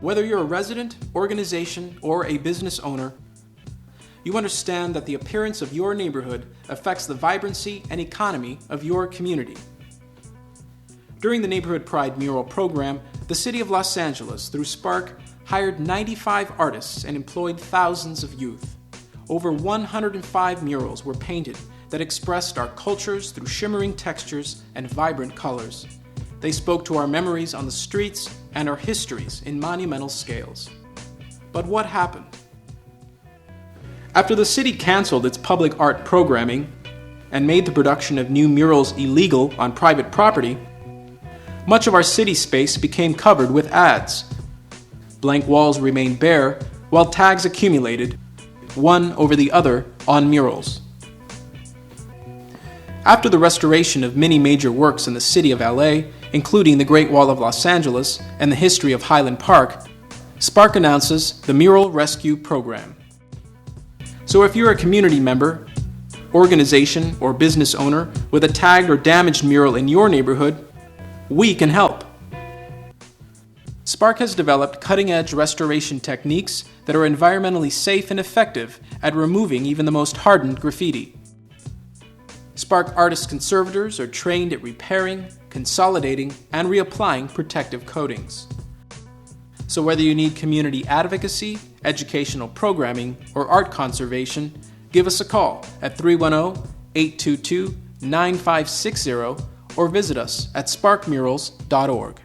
Whether you're a resident, organization, or a business owner, you understand that the appearance of your neighborhood affects the vibrancy and economy of your community. During the Neighborhood Pride Mural Program, the City of Los Angeles, through SPARC, hired 95 artists and employed thousands of youth. Over 105 murals were painted that expressed our cultures through shimmering textures and vibrant colors. They spoke to our memories on the streets and our histories in monumental scales. But what happened? After the city canceled its public art programming and made the production of new murals illegal on private property, much of our city space became covered with ads. Blank walls remained bare, while tags accumulated, one over the other, on murals. After the restoration of many major works in the city of LA, including the Great Wall of Los Angeles and the history of Highland Park, SPARC announces the Mural Rescue Program. So if you're a community member, organization, or business owner with a tagged or damaged mural in your neighborhood, we can help. SPARC has developed cutting-edge restoration techniques that are environmentally safe and effective at removing even the most hardened graffiti. SPARC artist conservators are trained at repairing, consolidating, and reapplying protective coatings. So whether you need community advocacy, educational programming, or art conservation, give us a call at 310-822-9560 or visit us at sparkmurals.org.